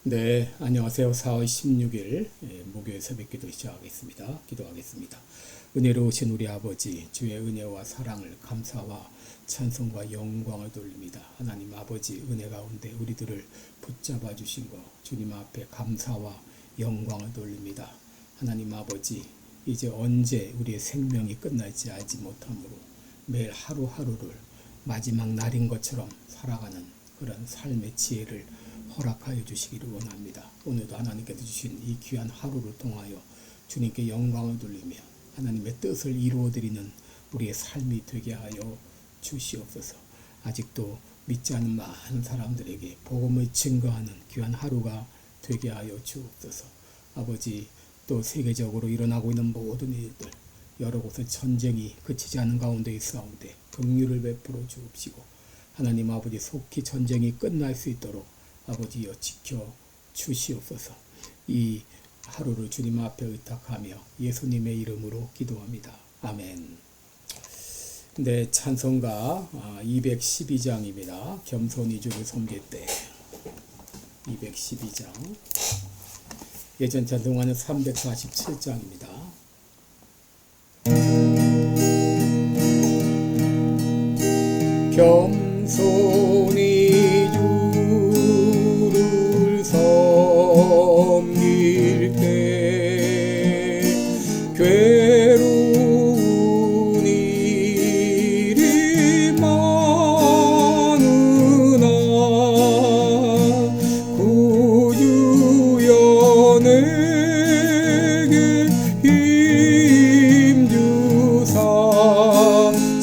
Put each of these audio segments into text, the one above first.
네, 안녕하세요. 4월 16일 목요일 새벽 기도 시작하겠습니다. 기도하겠습니다. 은혜로우신 우리 아버지, 주의 은혜와 사랑을 감사와 찬송과 영광을 돌립니다. 하나님 아버지, 은혜 가운데 우리들을 붙잡아 주신 것, 주님 앞에 감사와 영광을 돌립니다. 하나님 아버지, 이제 언제 우리의 생명이 끝날지 알지 못하므로 매일 하루하루를 마지막 날인 것처럼 살아가는 그런 삶의 지혜를 허락하여 주시기를 원합니다. 오늘도 하나님께서 주신 이 귀한 하루를 통하여 주님께 영광을 돌리며 하나님의 뜻을 이루어드리는 우리의 삶이 되게 하여 주시옵소서. 아직도 믿지 않는 많은 사람들에게 복음을 증거하는 귀한 하루가 되게 하여 주옵소서. 아버지, 또 세계적으로 일어나고 있는 모든 일들, 여러 곳의 전쟁이 그치지 않은 가운데 있사온데 긍휼을 베풀어 주옵시고, 하나님 아버지 속히 전쟁이 끝날 수 있도록 아버지여 지켜 주시옵소서. 이 하루를 주님 앞에 의탁하며 예수님의 이름으로 기도합니다. 아멘. 네, 찬송가 212장입니다. 겸손히 주를 섬길 때 212장. 예전 찬송가는 347장입니다. 겸손히 섬길 때 괴로운 일이 많으나 구주여 내게 힘주사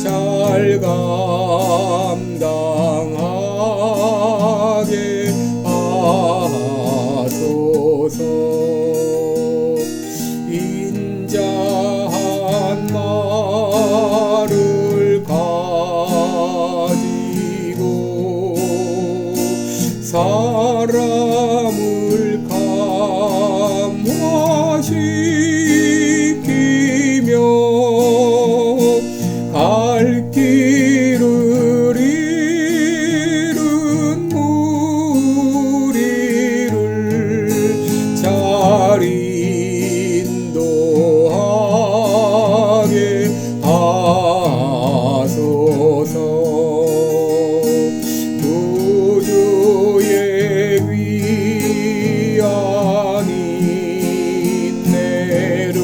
잘 감당하게 인자한 말을 가지고 사람을 감화시키며 갈 길을 잃은 무리를 잘 인도하게 하소서. 구주의 귀한 인내를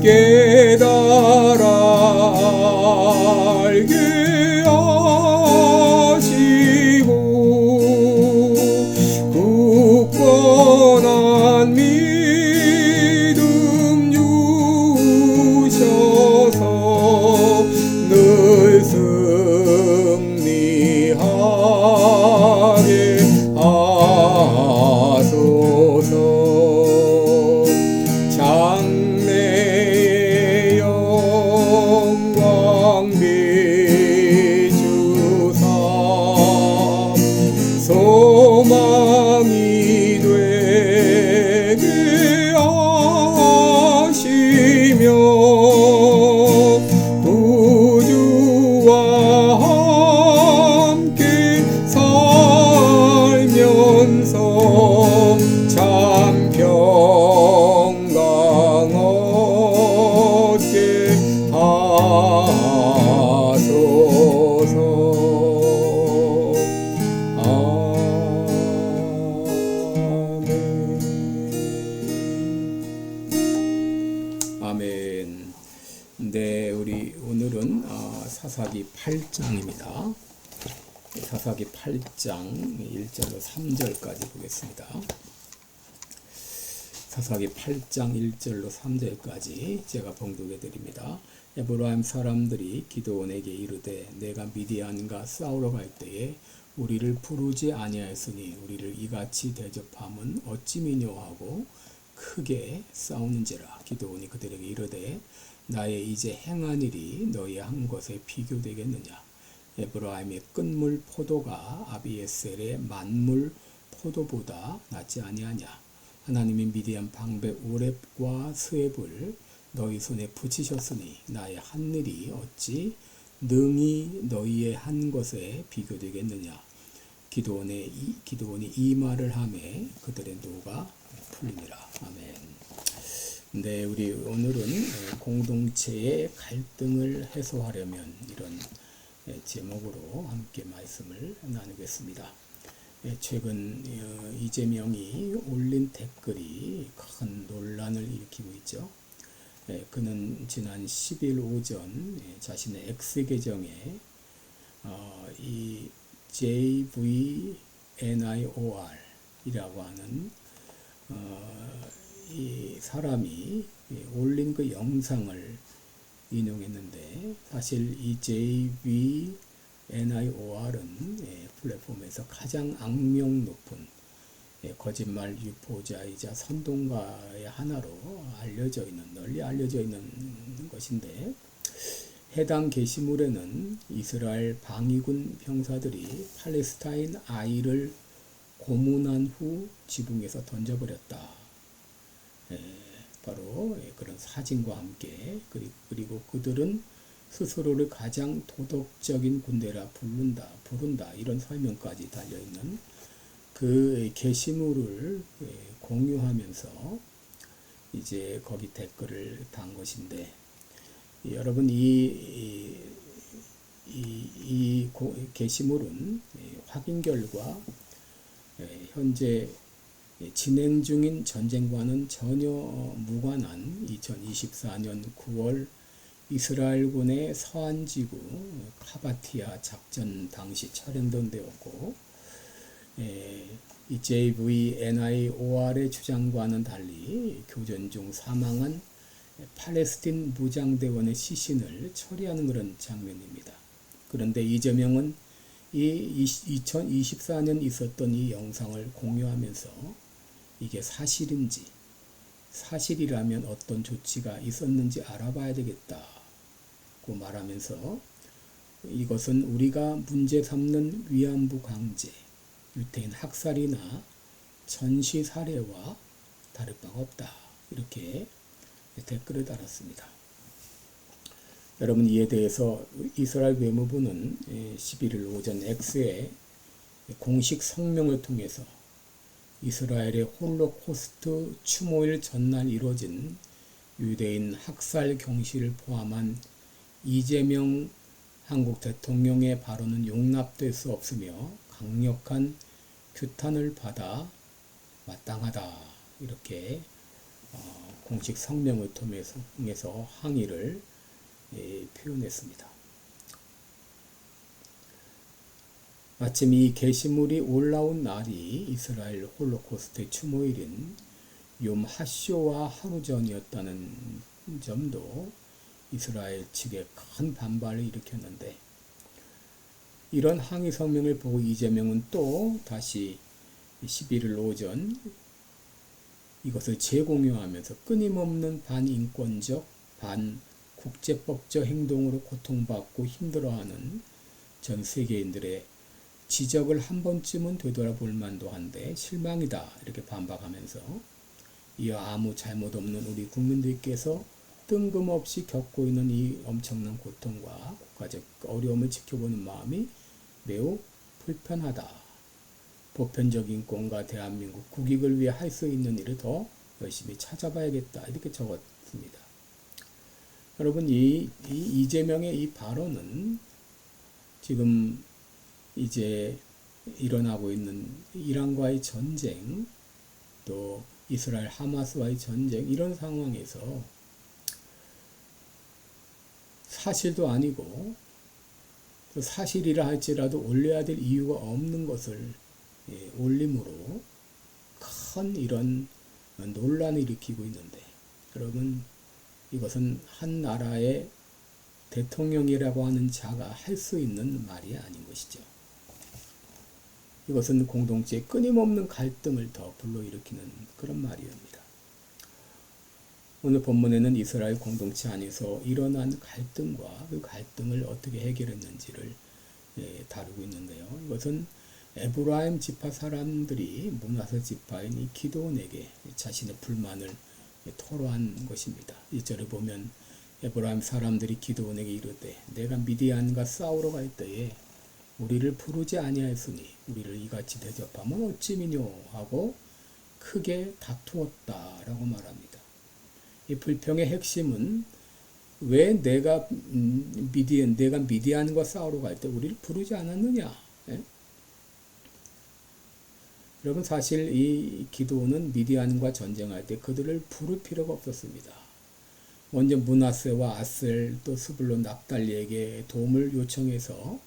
깨달아 알게 하시고 굳건한 믿음 주셔서 늘 승리하게 하소서. 장래의 영광 비추사 소망이 되게 하시며 구주와 함께 살면서 참 평강 얻게 하소서. 아멘. 네, 우리 오늘은 사사기 8장입니다. 사사기 8장 1절로 3절까지 보겠습니다. 사사기 8장 1절로 3절까지 제가 봉독해 드립니다. 에브라임 사람들이 기드온에게 이르되 내가 미디안과 싸우러 갈 때에 우리를 부르지 아니하였으니 우리를 이같이 대접함은 어찌미뇨 하고 크게 싸우는지라. 기드온이 그들에게 이르되 나의 이제 행한 일이 너희 한 것에 비교되겠느냐. 에브라임의 끝물 포도가 아비에셀의 만물 포도보다 낫지 아니하냐. 하나님이 미디안 방백 오렙과 스웹을 너희 손에 붙이셨으니 나의 한 일이 어찌 능히 너희의 한 것에 비교되겠느냐. 기드온이 이 말을 하매 그들의 노가 풀리니라. 아멘. 네, 우리 오늘은 공동체의 갈등을 해소하려면 이런 제목으로 함께 말씀을 나누겠습니다. 최근 이재명이 올린 댓글이 큰 논란을 일으키고 있죠. 그는 지난 10일 오전 자신의 X 계정에 이 JVNIOR 이라고 하는 이 사람이 올린 그 영상을 인용했는데, 사실 이 JVNIOR은 플랫폼에서 가장 악명 높은 거짓말 유포자이자 선동가의 하나로 널리 알려져 있는 것인데, 해당 게시물에는 이스라엘 방위군 병사들이 팔레스타인 아이를 고문한 후 지붕에서 던져버렸다. 바로 그런 사진과 함께, 그리고 그들은 스스로를 가장 도덕적인 군대라 부른다 이런 설명까지 달려있는 그 게시물을 공유하면서 이제 거기 댓글을 단 것인데, 여러분 이 게시물은 확인 결과 현재 진행 중인 전쟁과는 전혀 무관한 2024년 9월 이스라엘군의 서안지구 카바티아 작전 당시 촬영된 데였고, 이 JVNIOR의 주장과는 달리 교전 중 사망한 팔레스틴 무장대원의 시신을 처리하는 그런 장면입니다. 그런데 이재명은 이 2024년 있었던 이 영상을 공유하면서 이게 사실이라면 어떤 조치가 있었는지 알아봐야 되겠다고 말하면서, 이것은 우리가 문제 삼는 위안부 강제, 유태인 학살이나 전시 살해와 다를 바가 없다, 이렇게 댓글을 달았습니다. 여러분, 이에 대해서 이스라엘 외무부는 11일 오전 X에 공식 성명을 통해서 이스라엘의 홀로코스트 추모일 전날 이뤄진 유대인 학살 경시를 포함한 이재명 한국 대통령의 발언은 용납될 수 없으며 강력한 규탄을 받아 마땅하다, 이렇게 공식 성명을 통해서 항의를 표현했습니다. 마침 이 게시물이 올라온 날이 이스라엘 홀로코스트 추모일인 욤 하쇼와 하루 전이었다는 점도 이스라엘 측에 큰 반발을 일으켰는데, 이런 항의 성명을 보고 이재명은 또 다시 11일 오전 이것을 재공유하면서 끊임없는 반인권적, 반국제법적 행동으로 고통받고 힘들어하는 전 세계인들의 지적을 한 번쯤은 되돌아볼 만도 한데 실망이다, 이렇게 반박하면서, 이어 아무 잘못 없는 우리 국민들께서 뜬금없이 겪고 있는 이 엄청난 고통과 국가적 어려움을 지켜보는 마음이 매우 불편하다. 보편적 인권과 대한민국 국익을 위해 할 수 있는 일을 더 열심히 찾아봐야겠다, 이렇게 적었습니다. 여러분, 이재명의 이 발언은 지금 이제 일어나고 있는 이란과의 전쟁, 또 이스라엘 하마스와의 전쟁, 이런 상황에서 사실도 아니고 사실이라 할지라도 올려야 될 이유가 없는 것을 올림으로 큰 이런 논란을 일으키고 있는데, 여러분, 이것은 한 나라의 대통령이라고 하는 자가 할 수 있는 말이 아닌 것이죠. 이것은 공동체의 끊임없는 갈등을 더 불러일으키는 그런 말이옵니다. 오늘 본문에는 이스라엘 공동체 안에서 일어난 갈등과 그 갈등을 어떻게 해결했는지를 다루고 있는데요. 이것은 에브라임 지파 사람들이 므낫세 지파인 이 기드온에게 자신의 불만을 토로한 것입니다. 1절에 보면 에브라임 사람들이 기드온에게 이르되 내가 미디안과 싸우러 갈 때에 우리를 부르지 아니하였으니 우리를 이같이 대접하면 어찌미뇨 하고 크게 다투었다라고 말합니다. 이 불평의 핵심은 왜 내가 미디안과 싸우러 갈 때 우리를 부르지 않았느냐? 예? 여러분 사실 이 기도는 미디안과 전쟁할 때 그들을 부를 필요가 없었습니다. 먼저 므낫세와 아셀 또 스불론 납달리에게 도움을 요청해서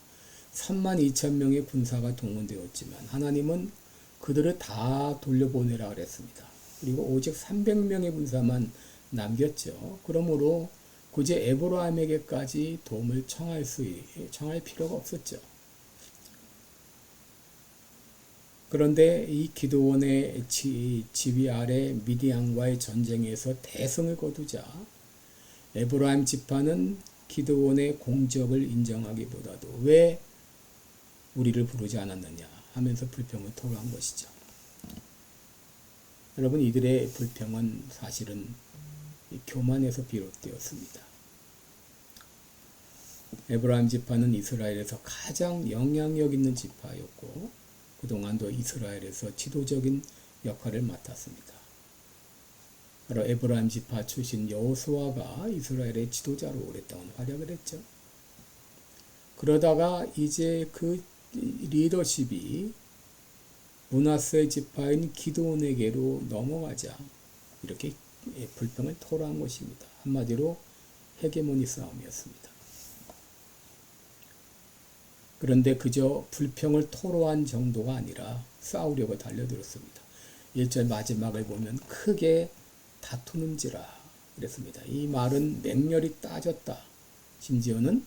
32,000명의 군사가 동원되었지만 하나님은 그들을 다 돌려보내라 그랬습니다. 그리고 오직 300명의 군사만 남겼죠. 그러므로 굳이 에브라임에게까지 도움을 청할 필요가 없었죠. 그런데 이 기드온의 지휘 아래 미디안과의 전쟁에서 대승을 거두자 에브라임 지파는 기드온의 공적을 인정하기보다도 왜 우리를 부르지 않았느냐 하면서 불평을 토로한 것이죠. 여러분 이들의 불평은 사실은 교만에서 비롯되었습니다. 에브라임 지파는 이스라엘에서 가장 영향력 있는 지파였고 그동안도 이스라엘에서 지도적인 역할을 맡았습니다. 바로 에브라임 지파 출신 여호수아가 이스라엘의 지도자로 오랫동안 활약을 했죠. 그러다가 이제 그 리더십이 므낫세 지파인 기드온에게로 넘어가자 이렇게 불평을 토로한 것입니다. 한마디로 헤게모니 싸움이었습니다. 그런데 그저 불평을 토로한 정도가 아니라 싸우려고 달려들었습니다. 1절 마지막을 보면 크게 다투는지라 그랬습니다. 이 말은 맹렬히 따졌다. 심지어는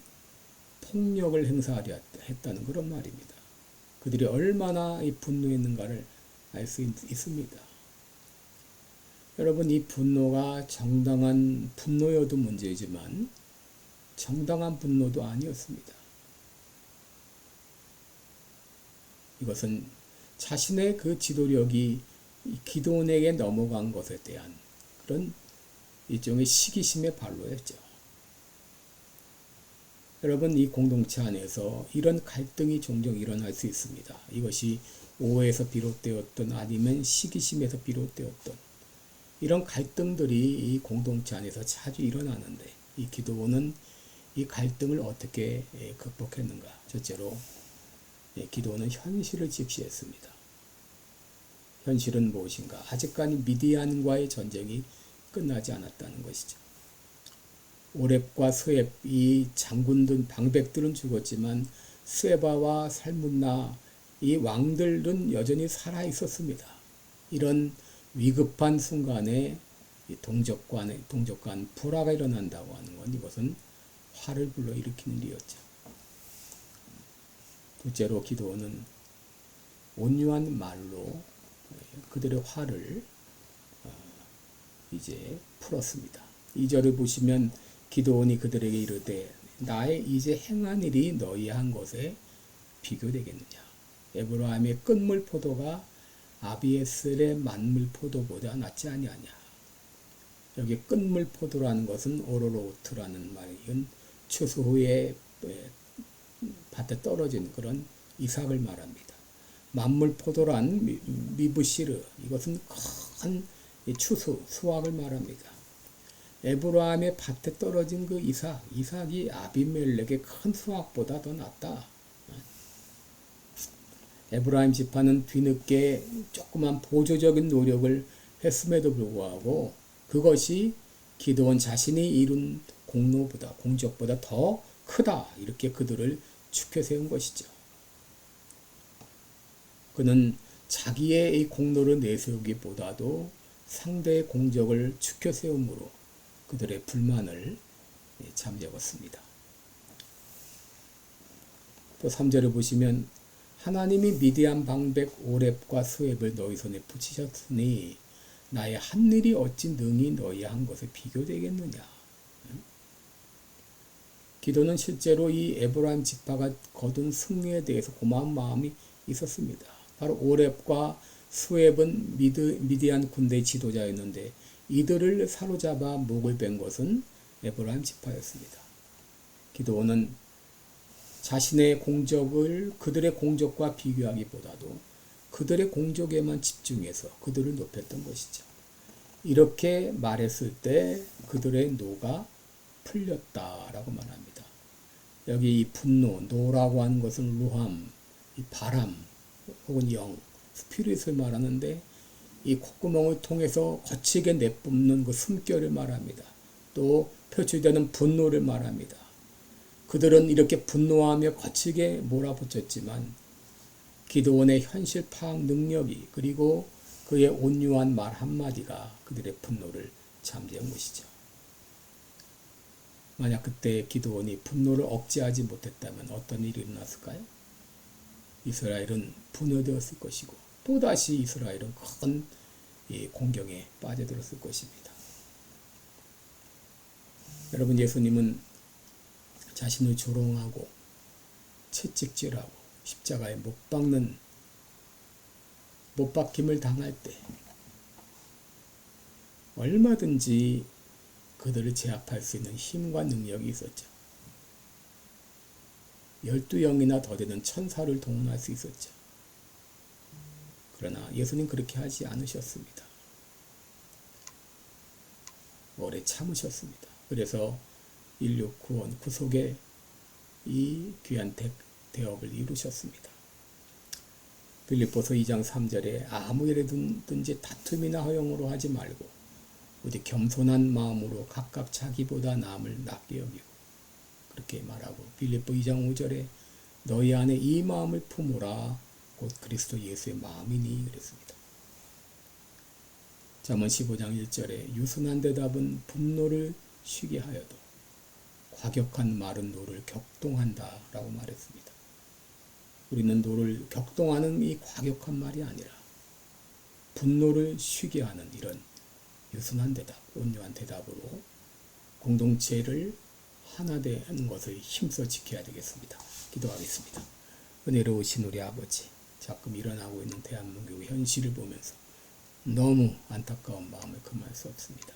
폭력을 행사하려 했다는 그런 말입니다. 그들이 얼마나 분노했는가를 알 수 있습니다. 여러분 이 분노가 정당한 분노여도 문제이지만 정당한 분노도 아니었습니다. 이것은 자신의 그 지도력이 기드온에게 넘어간 것에 대한 그런 일종의 시기심의 발로였죠. 여러분 이 공동체 안에서 이런 갈등이 종종 일어날 수 있습니다. 이것이 오해에서 비롯되었던 아니면 시기심에서 비롯되었던 이런 갈등들이 이 공동체 안에서 자주 일어나는데 이 기드온은 이 갈등을 어떻게 극복했는가? 첫째로 기드온은 현실을 직시했습니다. 현실은 무엇인가? 아직까지 미디안과의 전쟁이 끝나지 않았다는 것이죠. 오렙과 스웹 이 장군들 방백들은 죽었지만 스웨바와 살문나 이 왕들은 여전히 살아 있었습니다. 이런 위급한 순간에 동족간 불화가 일어난다고 하는 건 이것은 화를 불러일으키는 일이었죠. 둘째로 기드온은 온유한 말로 그들의 화를 이제 풀었습니다. 2절을 보시면 기드온이 그들에게 이르되 나의 이제 행한 일이 너희 한 것에 비교되겠느냐. 에브라임의 끝물 포도가 아비에셀의 만물 포도보다 낫지 아니하냐. 여기 끝물 포도라는 것은 오로로트라는 말은 추수 후에 밭에 떨어진 그런 이삭을 말합니다. 만물 포도란 미브시르 이것은 큰 수확을 말합니다. 에브라임의 밭에 떨어진 그 이삭이 아비멜렉의 큰 수확보다 더 낫다. 에브라임 지파는 뒤늦게 조그만 보조적인 노력을 했음에도 불구하고 그것이 기드온 자신이 이룬 공적보다 더 크다. 이렇게 그들을 축혀 세운 것이죠. 그는 자기의 이 공로를 내세우기보다도 상대의 공적을 축혀 세움으로 그들의 불만을 잠재웠습니다. 또 3절을 보시면 하나님이 미디안 방백 오렙과 스웹을 너희 손에 붙이셨으니 나의 한 일이 어찌 능히 너희 한 것에 비교되겠느냐. 기도는 실제로 이 에브라임 지파가 거둔 승리에 대해서 고마운 마음이 있었습니다. 바로 오렙과 스웹은 미디안 군대 지도자였는데 이들을 사로잡아 목을 벤 것은 에브라임 지파였습니다. 기드온은 자신의 공적을 그들의 공적과 비교하기보다도 그들의 공적에만 집중해서 그들을 높였던 것이죠. 이렇게 말했을 때 그들의 노가 풀렸다라고 말합니다. 여기 이 분노, 노라고 하는 것은 루함, 이 바람 혹은 영, 스피릿을 말하는데 이 콧구멍을 통해서 거치게 내뿜는 그 숨결을 말합니다. 또 표출되는 분노를 말합니다. 그들은 이렇게 분노하며 거치게 몰아붙였지만 기드온의 현실 파악 능력이 그리고 그의 온유한 말 한마디가 그들의 분노를 잠재운 것이죠. 만약 그때 기드온이 분노를 억제하지 못했다면 어떤 일이 일어났을까요? 이스라엘은 분열되었을 것이고 또다시 이스라엘은 큰 공경에 빠져들었을 것입니다. 여러분, 예수님은 자신을 조롱하고 채찍질하고 십자가에 못 박힘을 당할 때 얼마든지 그들을 제압할 수 있는 힘과 능력이 있었죠. 12영이나 더 되는 천사를 동원할 수 있었죠. 그러나 예수님 그렇게 하지 않으셨습니다. 오래 참으셨습니다. 그래서 인류 구원, 구속의 이 귀한 대업을 이루셨습니다. 빌립보서 2장 3절에 아무 일이든지 다툼이나 허용으로 하지 말고 오직 겸손한 마음으로 각각 자기보다 남을 낮게 여기고 그렇게 말하고 빌립보 2장 5절에 너희 안에 이 마음을 품으라 곧 그리스도 예수의 마음이니 그랬습니다. 잠언 15장 1절에 유순한 대답은 분노를 쉬게 하여도 과격한 말은 노를 격동한다 라고 말했습니다. 우리는 노를 격동하는 이 과격한 말이 아니라 분노를 쉬게 하는 이런 유순한 대답, 온유한 대답으로 공동체를 하나 되는 것을 힘써 지켜야 되겠습니다. 기도하겠습니다. 은혜로우신 우리 아버지, 자꾸 일어나고 있는 대한민국의 현실을 보면서 너무 안타까운 마음을 금할 수 없습니다.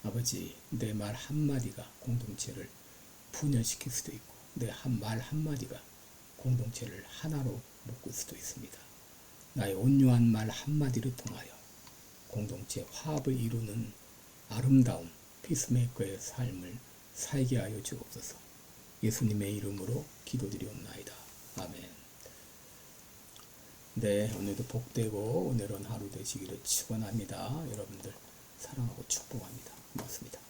아버지, 내 말 한마디가 공동체를 분열시킬 수도 있고 내 말 한마디가 공동체를 하나로 묶을 수도 있습니다. 나의 온유한 말 한마디를 통하여 공동체 화합을 이루는 아름다운 피스메이커의 삶을 살게 하여 주옵소서. 예수님의 이름으로 기도드리옵나이다. 아멘. 네, 오늘도 복되고 은혜로운 하루 되시기를 축원합니다. 여러분들 사랑하고 축복합니다. 고맙습니다.